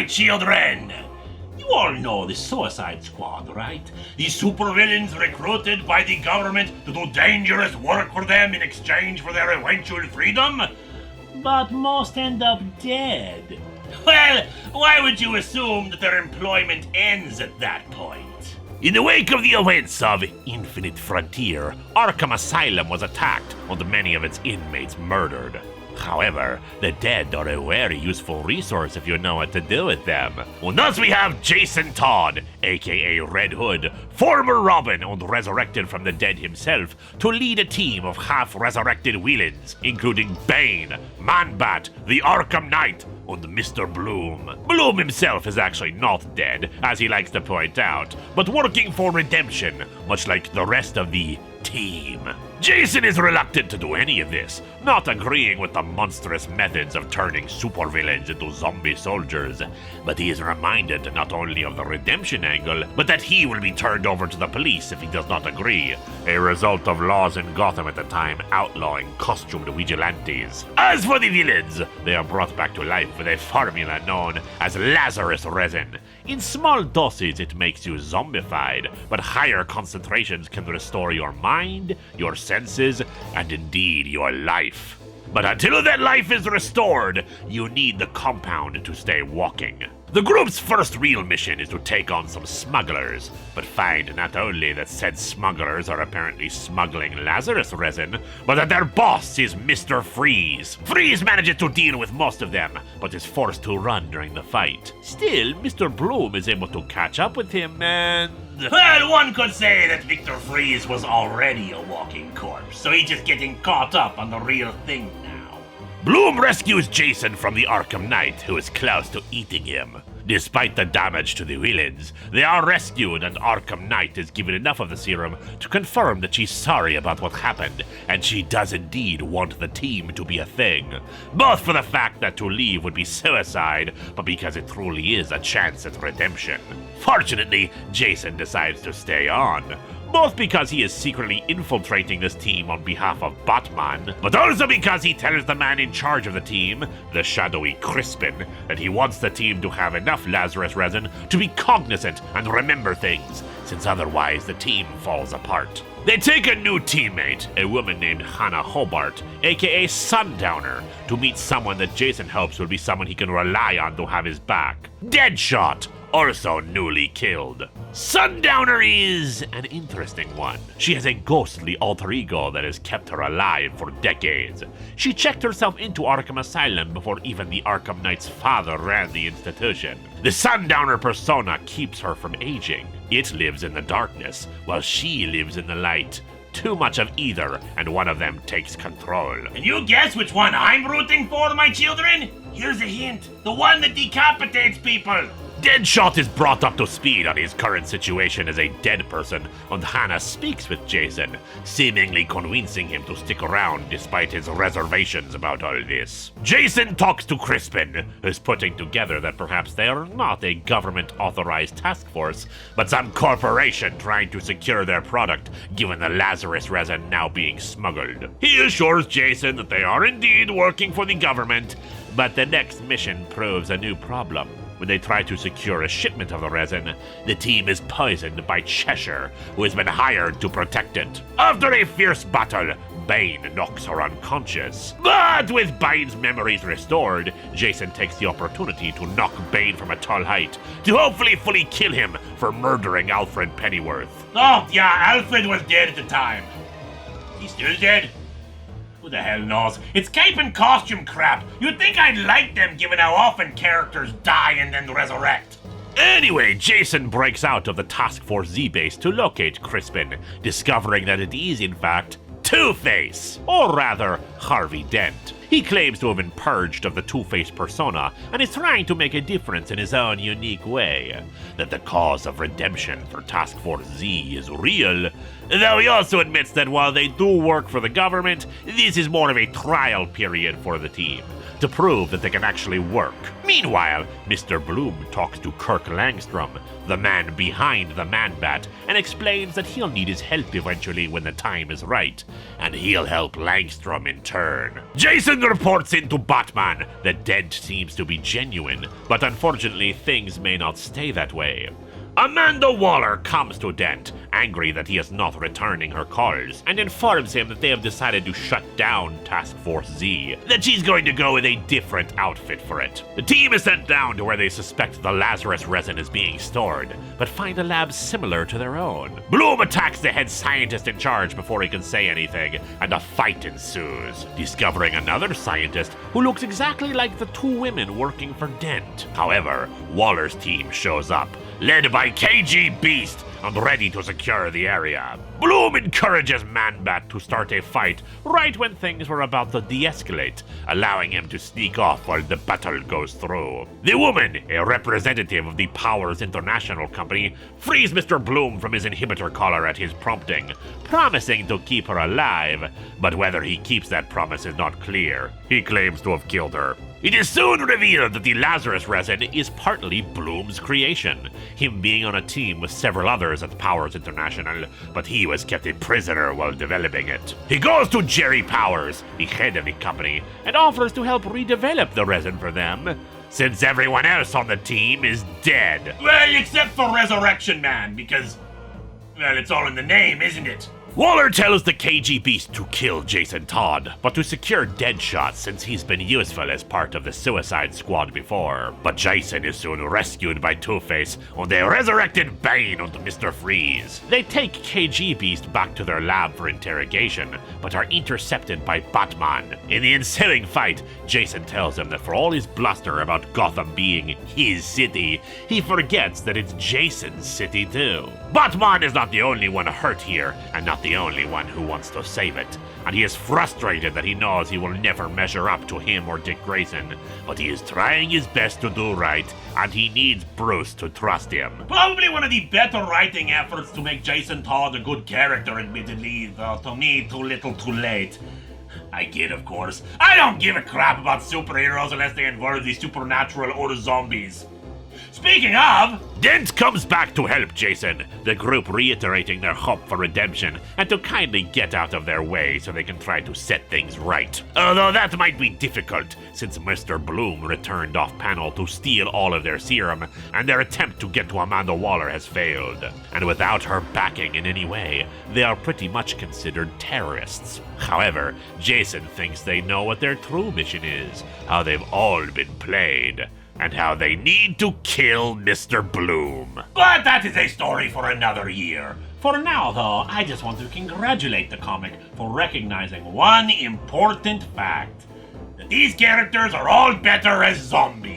children! You all know the Suicide Squad, right? The supervillains recruited by the government to do dangerous work for them in exchange for their eventual freedom? But most end up dead. Well, why would you assume that their employment ends at that point? In the wake of the events of Infinite Frontier, Arkham Asylum was attacked and many of its inmates murdered. However, the dead are a very useful resource if you know what to do with them. And thus we have Jason Todd, aka Red Hood, former Robin and resurrected from the dead himself, to lead a team of half-resurrected villains, including Bane, Man-Bat, the Arkham Knight, and Mr. Bloom. Bloom himself is actually not dead, as he likes to point out, but working for redemption, much like the rest of the team. Jason is reluctant to do any of this, not agreeing with the monstrous methods of turning supervillains into zombie soldiers, but he is reminded not only of the redemption angle, but that he will be turned over to the police if he does not agree, a result of laws in Gotham at the time outlawing costumed vigilantes. As for the villains, they are brought back to life with a formula known as Lazarus resin. In small doses it makes you zombified, but higher concentrations can restore your mind, your senses, and indeed your life. But until that life is restored, you need the compound to stay walking. The group's first real mission is to take on some smugglers, but find not only that said smugglers are apparently smuggling Lazarus resin, but that their boss is Mr. Freeze. Freeze manages to deal with most of them, but is forced to run during the fight. Still, Mr. Bloom is able to catch up with him and... Well, one could say that Victor Freeze was already a walking corpse, so he's just getting caught up on the real thing now. Bloom rescues Jason from the Arkham Knight, who is close to eating him. Despite the damage to the villains, they are rescued and Arkham Knight is given enough of the serum to confirm that she's sorry about what happened, and she does indeed want the team to be a thing. Both for the fact that to leave would be suicide, but because it truly is a chance at redemption. Fortunately, Jason decides to stay on. Both because he is secretly infiltrating this team on behalf of Batman, but also because he tells the man in charge of the team, the shadowy Crispin, that he wants the team to have enough Lazarus resin to be cognizant and remember things, since otherwise the team falls apart. They take a new teammate, a woman named Hannah Hobart, aka Sundowner, to meet someone that Jason hopes will be someone he can rely on to have his back. Deadshot, also newly killed. Sundowner is an interesting one. She has a ghostly alter ego that has kept her alive for decades. She checked herself into Arkham Asylum before even the Arkham Knight's father ran the institution. The Sundowner persona keeps her from aging. It lives in the darkness, while she lives in the light. Too much of either, and one of them takes control. Can you guess which one I'm rooting for, my children? Here's a hint. The one that decapitates people. Deadshot is brought up to speed on his current situation as a dead person, and Hannah speaks with Jason, seemingly convincing him to stick around despite his reservations about all this. Jason talks to Crispin, who's putting together that perhaps they are not a government-authorized task force, but some corporation trying to secure their product, given the Lazarus resin now being smuggled. He assures Jason that they are indeed working for the government, but the next mission proves a new problem. When they try to secure a shipment of the resin, the team is poisoned by Cheshire, who has been hired to protect it. After a fierce battle, Bane knocks her unconscious. But with Bane's memories restored, Jason takes the opportunity to knock Bane from a tall height, to hopefully fully kill him for murdering Alfred Pennyworth. Oh yeah, Alfred was dead at the time. He's still dead? Who the hell knows? It's cape and costume crap. You'd think I'd like them given how often characters die and then resurrect. Anyway, Jason breaks out of the Task Force Z base to locate Crispin, discovering that it is in fact Two-Face, or rather, Harvey Dent. He claims to have been purged of the Two-Face persona and is trying to make a difference in his own unique way. That the cause of redemption for Task Force Z is real, though he also admits that while they do work for the government, this is more of a trial period for the team. to prove that they can actually work. Meanwhile, Mr. Bloom talks to Kirk Langstrom, the man behind the Man-Bat, and explains that he'll need his help eventually when the time is right, and he'll help Langstrom in turn. Jason reports into Batman that Dent seems to be genuine, but unfortunately things may not stay that way. Amanda Waller comes to Dent, angry that he is not returning her calls, and informs him that they have decided to shut down Task Force Z, that she's going to go with a different outfit for it. The team is sent down to where they suspect the Lazarus resin is being stored, but find a lab similar to their own. Bloom attacks the head scientist in charge before he can say anything, and a fight ensues, discovering another scientist who looks exactly like the two women working for Dent. However, Waller's team shows up, led by KG Beast, and ready to secure the area. Bloom encourages Man-Bat to start a fight right when things were about to de-escalate, allowing him to sneak off while the battle goes through. The woman, a representative of the Powers International Company, frees Mr. Bloom from his inhibitor collar at his prompting, promising to keep her alive, but whether he keeps that promise is not clear. He claims to have killed her. It is soon revealed that the Lazarus resin is partly Bloom's creation, him being on a team with several others at Powers International, but he was kept a prisoner while developing it. He goes to Jerry Powers, the head of the company, and offers to help redevelop the resin for them, since everyone else on the team is dead. Well, except for Resurrection Man, because, well, it's all in the name, isn't it? Waller tells the KG Beast to kill Jason Todd, but to secure Deadshot since he's been useful as part of the Suicide Squad before. But Jason is soon rescued by Two-Face and a resurrected Bane and Mr. Freeze. They take KG Beast back to their lab for interrogation, but are intercepted by Batman. In the ensuing fight, Jason tells him that for all his bluster about Gotham being his city, he forgets that it's Jason's city too. Batman is not the only one hurt here, and not the only one who wants to save it, and he is frustrated that he knows he will never measure up to him or Dick Grayson, but he is trying his best to do right, and he needs Bruce to trust him. Probably one of the better writing efforts to make Jason Todd a good character, admittedly, though to me too little too late. I kid, of course. I don't give a crap about superheroes unless they involve the supernatural or zombies. Speaking of, Dent comes back to help Jason, the group reiterating their hope for redemption and to kindly get out of their way so they can try to set things right. Although that might be difficult, since Mr. Bloom returned off-panel to steal all of their serum, and their attempt to get to Amanda Waller has failed. And without her backing in any way, they are pretty much considered terrorists. However, Jason thinks they know what their true mission is, how they've all been played, and how they need to kill Mr. Bloom. But that is a story for another year. For now, though, I just want to congratulate the comic for recognizing one important fact: that these characters are all better as zombies.